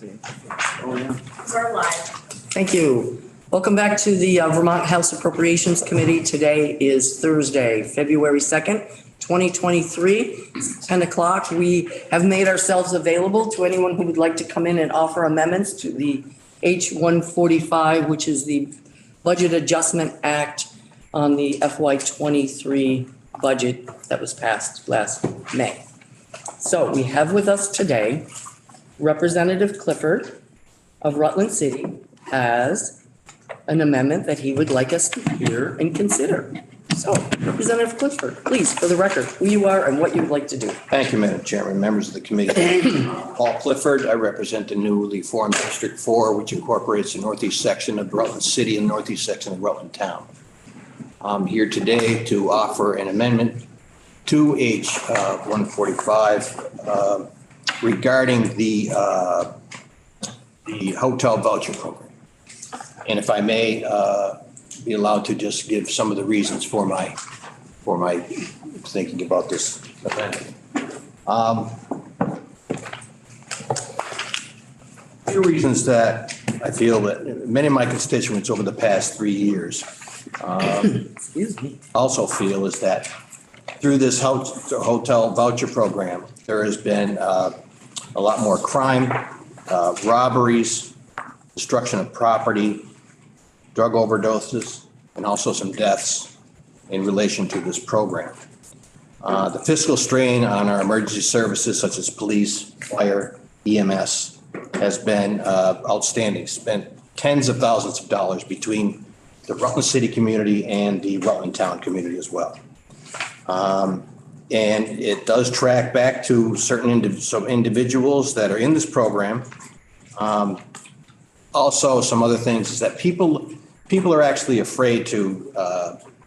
Oh, yeah. We're live. Thank you. Welcome back to the Vermont House Appropriations Committee. Today is Thursday, February 2nd, 2023. It's 10 o'clock. We have made ourselves available to anyone who would like to come in and offer amendments to the H-145, which is the Budget Adjustment Act on the FY23 budget that was passed last May. So we have with us today Representative Clifford of Rutland City has an amendment that he would like us to hear and consider. So Representative Clifford, please, for the record, who you are and what you'd like to do. Thank you, Madam Chairman, members of the committee. Paul Clifford, I represent the newly formed District 4, which incorporates the northeast section of Rutland City and northeast section of Rutland Town. I'm here today to offer an amendment to H-145 regarding the hotel voucher program. And if I may be allowed to just give some of the reasons for my thinking about this amendment. A few reasons that I feel that many of my constituents over the past 3 years also feel is that through this hotel voucher program, there has been a lot more crime, robberies, destruction of property, drug overdoses, and also some deaths in relation to this program. The fiscal strain on our emergency services such as police, fire, EMS has been outstanding. Spent tens of thousands of dollars between the Rutland City community and the Rutland Town community as well. And it does track back to certain some individuals that are in this program. Also, some other things is that people are actually afraid to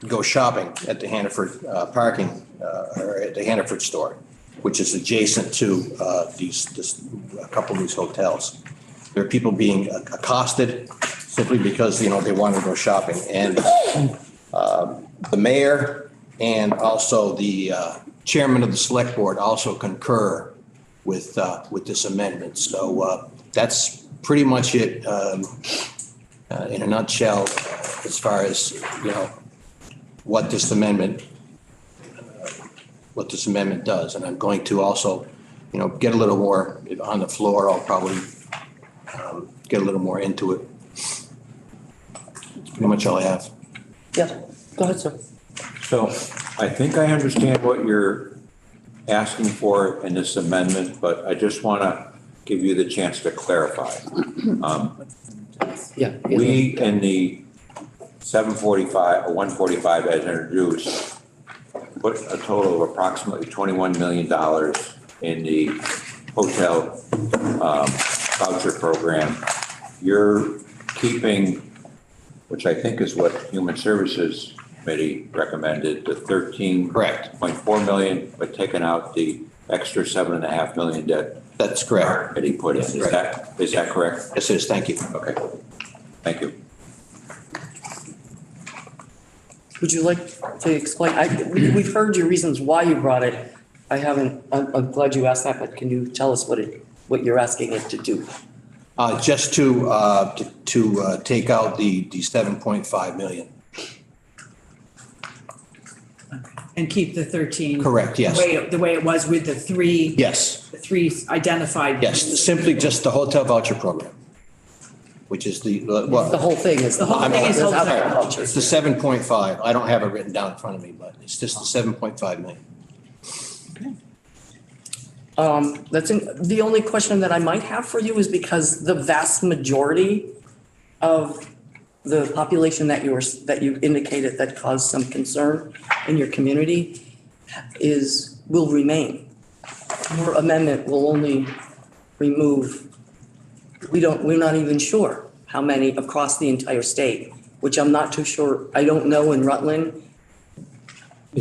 go shopping at the Hannaford parking or at the Hannaford store, which is adjacent to a couple of these hotels. There are people being accosted simply because they want to go shopping, and the mayor and also the chairman of the select board also concur with this amendment. So that's pretty much it in a nutshell as far as what this amendment does. And I'm going to also get a little more on the floor. I'll probably get a little more into it. That's pretty much all I have. Yeah, go ahead, sir. So I think I understand what you're asking for in this amendment, but I just want to give you the chance to clarify. We in the 745 or 145 as introduced put a total of approximately $21 million in the hotel voucher program. You're keeping, which I think is what Human Services Committee recommended, the $13.4 million, but taking out the extra $7.5 million That's correct. that he put in. Is that correct? Yes, it is. Thank you. Okay. Thank you. Would you like to explain? We've heard your reasons why you brought it. I'm glad you asked that, but can you tell us what you're asking it to do? Just to take out the $7.5 million. And keep the 13. Correct, yes. The way it was with the three. Yes. The three identified. Yes, simply just the hotel voucher program, which is the whole thing is The whole thing is hotel voucher. It's the 7.5. I don't have it written down in front of me, but it's just the 7.5 million. The only question that I might have for you is because the vast majority of the population that you indicated that caused some concern in your community will remain. Your amendment will only remove, we're not even sure how many across the entire state, which I'm not too sure. I don't know in Rutland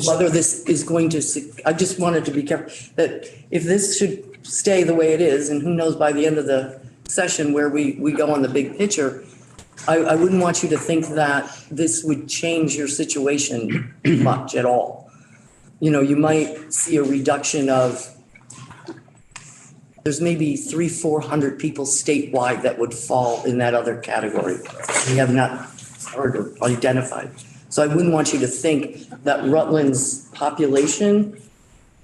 whether this is going to, I just wanted to be careful that if this should stay the way it is, and who knows by the end of the session where we go on the big picture, I wouldn't want you to think that this would change your situation much at all. You might see a reduction of there's maybe 300-400 people statewide that would fall in that other category. We have not heard or identified. So I wouldn't want you to think that Rutland's population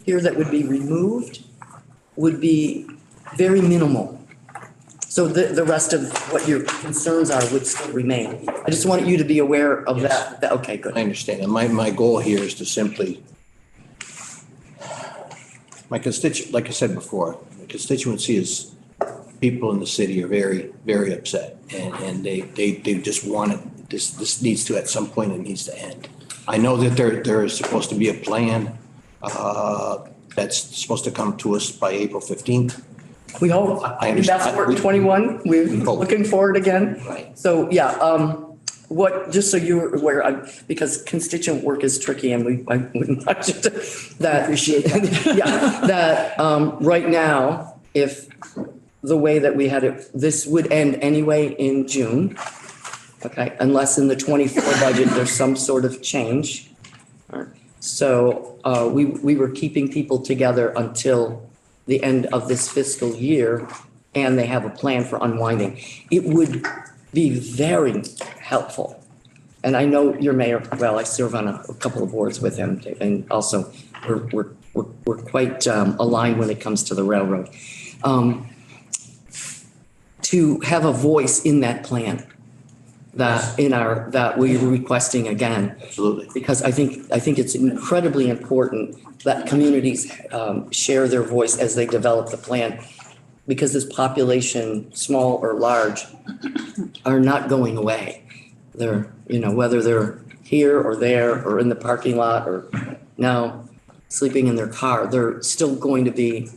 here that would be removed would be very minimal. So the rest of what your concerns are would still remain. I just want you to be aware of that. Okay, good. I understand. And my goal here is to simply, like I said before, the constituency is, people in the city are very, very upset. And they just want it, this needs to, at some point, it needs to end. I know that there is supposed to be a plan that's supposed to come to us by April 15th. We hope. I understand. That's for 21. We're hope. looking forward again. Right. So, yeah, just so you're aware, because constituent work is tricky and I wouldn't want you to, that. Appreciate that. Yeah, that right now, if the way that we had it, this would end anyway in June. Okay, unless in the 24 budget, there's some sort of change. All right. So we were keeping people together until the end of this fiscal year, and they have a plan for unwinding. It would be very helpful. And I know your mayor, well, I serve on a couple of boards with him, and also we're quite aligned when it comes to the railroad. To have a voice in that plan that we're requesting again. Absolutely. Because I think it's incredibly important that communities share their voice as they develop the plan, because this population, small or large, are not going away. They're, whether they're here or there or in the parking lot or now sleeping in their car, they're still going to be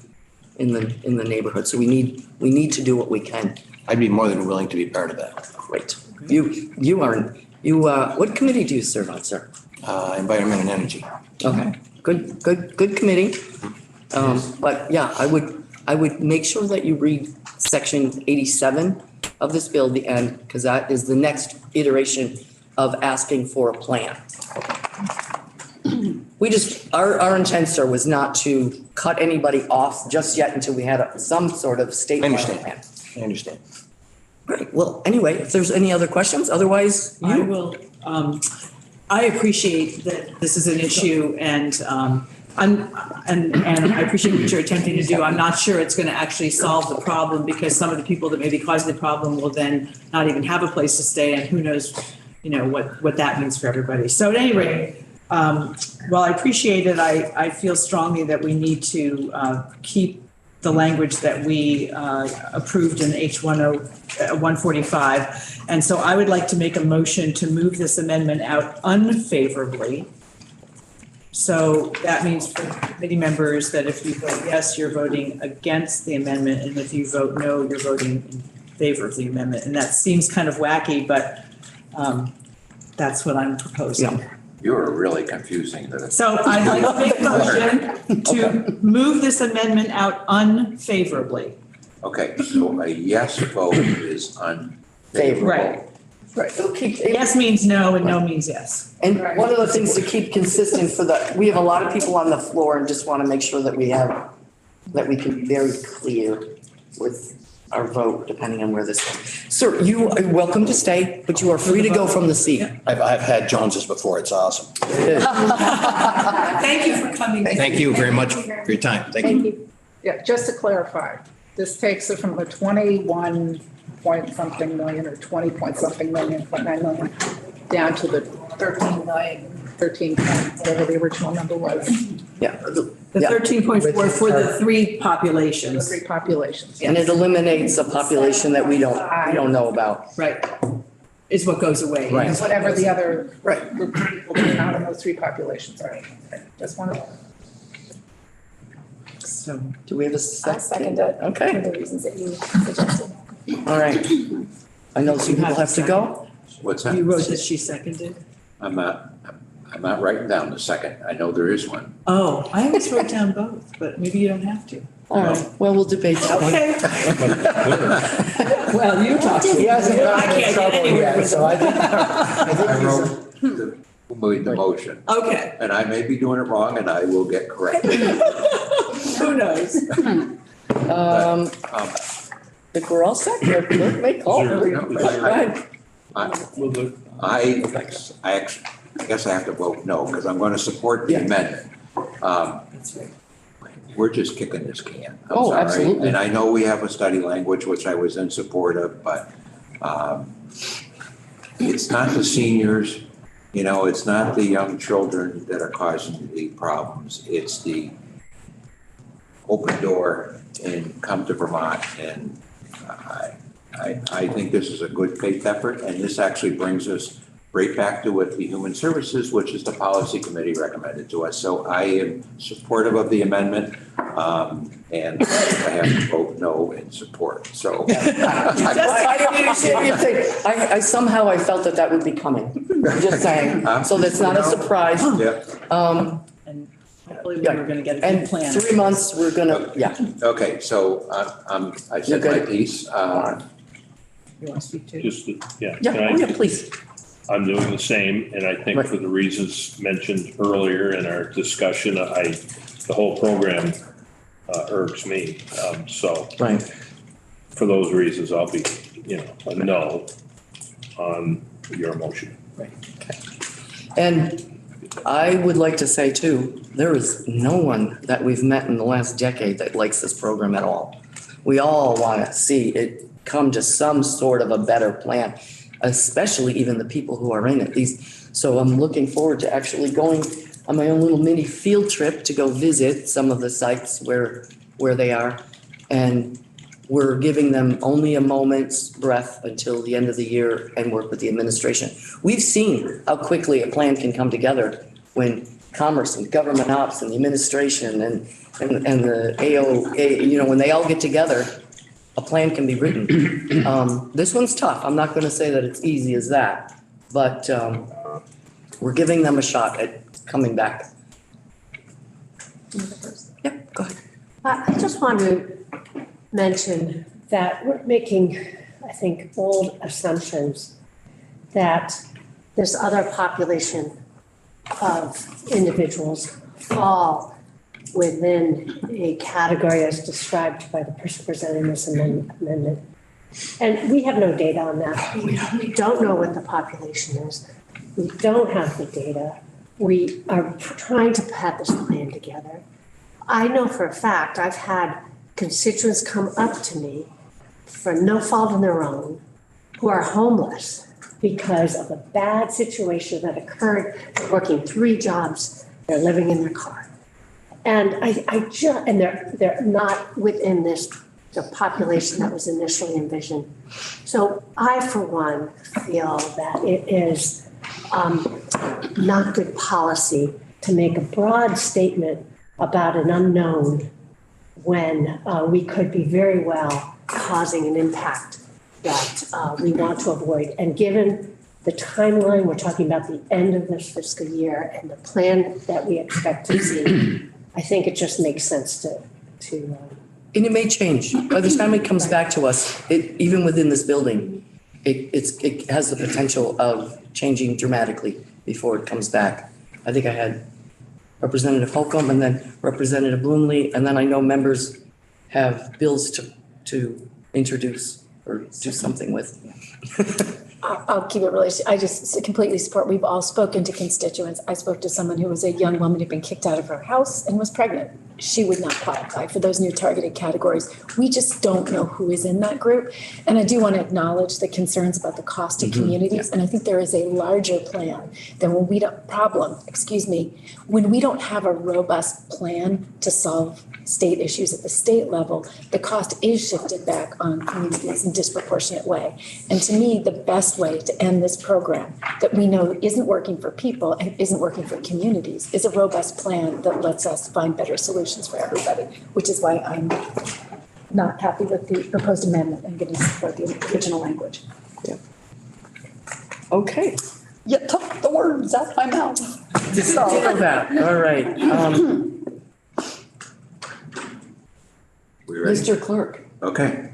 in the neighborhood. So we need to do what we can. I'd be more than willing to be part of that. Great. What committee do you serve on, sir? Environment and energy. Okay, good committee. But yeah, I would make sure that you read section 87 of this bill, the end, because that is the next iteration of asking for a plan. Our intent, sir, was not to cut anybody off just yet until we had some sort of statewide plan. I understand. Great. Well, anyway, if there's any other questions, otherwise I will, I appreciate that this is an issue and I appreciate what you're attempting to do. I'm not sure it's going to actually solve the problem, because some of the people that may be causing the problem will then not even have a place to stay, and who knows, what that means for everybody. So at any rate, while I appreciate it, I feel strongly that we need to keep the language that we approved in H145. And so I would like to make a motion to move this amendment out unfavorably. So that means for committee members that if you vote yes, you're voting against the amendment, and if you vote no, you're voting in favor of the amendment. And that seems kind of wacky, but that's what I'm proposing. Yeah. You're really confusing the. So I'd like to make a motion to move this amendment out unfavorably. Okay, so a yes vote is unfavorable. Right. Right. Yes means no and no means yes. And one of the things to keep consistent we have a lot of people on the floor, and just want to make sure that we can be very clear with our vote, depending on where this goes. Sir, you are welcome to stay, but you are free to go from the seat. I've had Joneses before. It's awesome. Thank you for coming. Thank you very much for your time. Thank you. Yeah, just to clarify, this takes it from the 21 point something million or 20 point something million, 0.9 million, down to the 13 million, 13, whatever the original number was, Yeah. The 13.4 for the three the populations. three populations. And it eliminates a population that we don't know about. Right. Is what goes away. Right. And whatever the other Right. group of people that are not in those three populations are. Just wanted. So Do we have a I'll second? second it for Okay, the reasons that you suggested. all right. I know some people have to go. What's that? you wrote that she seconded? I'm not writing down the second. I know there is one. Oh, I always wrote down both, but maybe you don't have to. All right, well, we'll debate that one. Okay. Well, you talk. He hasn't I gotten in can't get trouble anywhere yet, with so I think I he's, wrote who made the motion. Okay, And I may be doing it wrong, and I will get corrected. who knows? I think we're all set. Clerk may call. Is there- Go is there- ahead. Well, the- I guess I have to vote no, because I'm going to support the Yeah. amendment. We're just kicking this can. I'm Oh, sorry. absolutely. And I know we have a study language, which I was in support of, but it's not the seniors, it's not the young children that are causing the problems. It's the open door and come to Vermont. And I think this is a good faith effort, and this actually brings us right back to what the Human Services, which is the policy committee, recommended to us. So I am supportive of the amendment, and I have to vote no in support. So I don't understand your thing. I somehow I felt that would be coming. I'm just saying. So that's not a surprise. yeah. And hopefully we were going to get a good And plan. 3 months, we're gonna, yeah. Okay, so I said You're my good. piece. You want to speak to? Just, yeah. Yeah, can oh I- yeah, please. I'm doing the same, and I think Right. for the reasons mentioned earlier in our discussion, the whole program irks me. So Right. for those reasons, I'll be, a no on your motion. And I would like to say too, there is no one that we've met in the last decade that likes this program at all. We all want to see it come to some sort of a better plan, especially even the people who are in it. So I'm looking forward to actually going on my own little mini field trip to go visit some of the sites where they are. And we're giving them only a moment's breath until the end of the year and work with the administration. We've seen how quickly a plan can come together when commerce and government ops and the administration and the AOA, when they all get together, a plan can be written. This one's tough. I'm not going to say that it's easy as that, but we're giving them a shot at coming back. Yeah, go ahead. I just want to mention that we're making, I think, bold assumptions that this other population of individuals fall within a category as described by the person presenting this amendment. And we have no data on that. We don't know what the population is. We don't have the data. We are trying to put this plan together. I know for a fact, I've had constituents come up to me for no fault of their own who are homeless because of a bad situation that occurred. They're working 3 jobs, they're living in their car. And and they're not within the population that was initially envisioned. So I, for one, feel that it is not good policy to make a broad statement about an unknown when we could be very well causing an impact that we want to avoid. And given the timeline, we're talking about the end of this fiscal year and the plan that we expect to see, I think it just makes sense to. And it may change. By the time it comes back to us, even within this building, it has the potential of changing dramatically before it comes back. I think I had Representative Holcomb and then Representative Bloomley, and then I know members have bills to introduce or do something with. I'll keep it really, I just completely support, we've all spoken to constituents. I spoke to someone who was a young woman who'd been kicked out of her house and was pregnant. She would not qualify for those new targeted categories. We just don't know who is in that group. And I do want to acknowledge the concerns about the cost to communities. And I think there is a larger plan than when we don't, when we don't have a robust plan to solve state issues at the state level, the cost is shifted back on communities in a disproportionate way. And to me, the best way to end this program that we know isn't working for people and isn't working for communities is a robust plan that lets us find better solutions for everybody, which is why I'm not happy with the proposed amendment and going to support the original language. Yeah. Okay. You took the words out my mouth. Ditto that. All right. We ready? Mr. Clerk. Okay.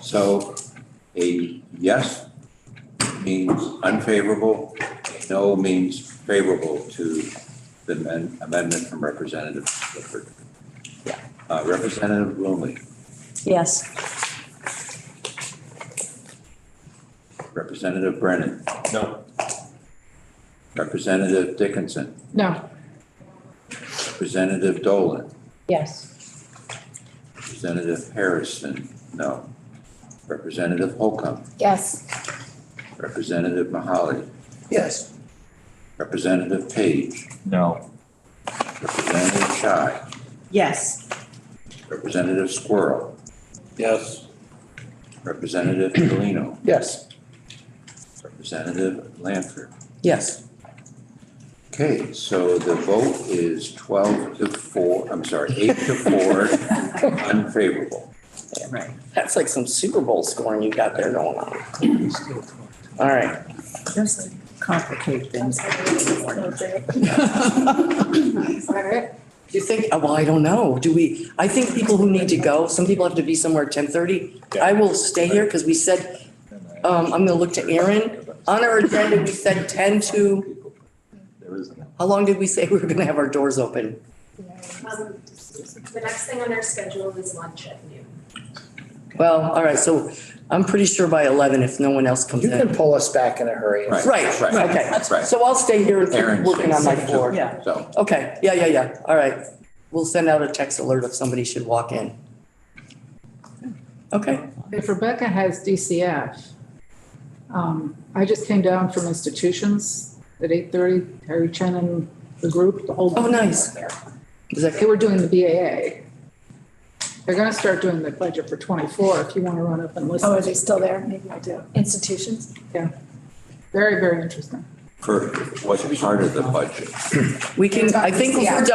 So a yes means unfavorable, a no means favorable to the amendment from Representative Clifford. Representative Lumley, Yes. Representative Brennan, No. Representative Dickinson, No, Representative Dolan, Yes. Representative Harrison, no. Representative Holcomb, Yes. Representative Mahaly, Yes. Representative Page, No. Representative Shy, Yes. Representative Squirrel, Yes. Representative Polino, Yes. Representative Lanford. Yes. Okay, so the vote is 8 to 4, unfavorable. Right. That's like some Super Bowl scoring you got there going on. All right. Just complicate things. all right. Do you think, well, I don't know. I think people who need to go, some people have to be somewhere at 10:30. I will stay here because we said, I'm going to look to Aaron. On our agenda, we said 10 to, how long did we say we were going to have our doors open? The next thing on our schedule is lunch at noon. Well, all right, so I'm pretty sure by 11 if no one else comes You can in. pull us back in a hurry. Right. Right, okay. Right. So I'll stay here and keep Aaron's working on my staying, floor. Yeah. So, Okay, yeah. All right. We'll send out a text alert if somebody should walk in. Okay, If Rebecca has DCF, I just came down from institutions at 8:30, Harry Chen and the group, the whole. Oh, nice. There. is that, They were doing the BAA. They're gonna start doing the budget for 24 if you want to run up and Oh, listen. are they still there? Maybe I do. Institutions? Yeah. Very, very interesting. for what's part of the budget? we can, I think if we're done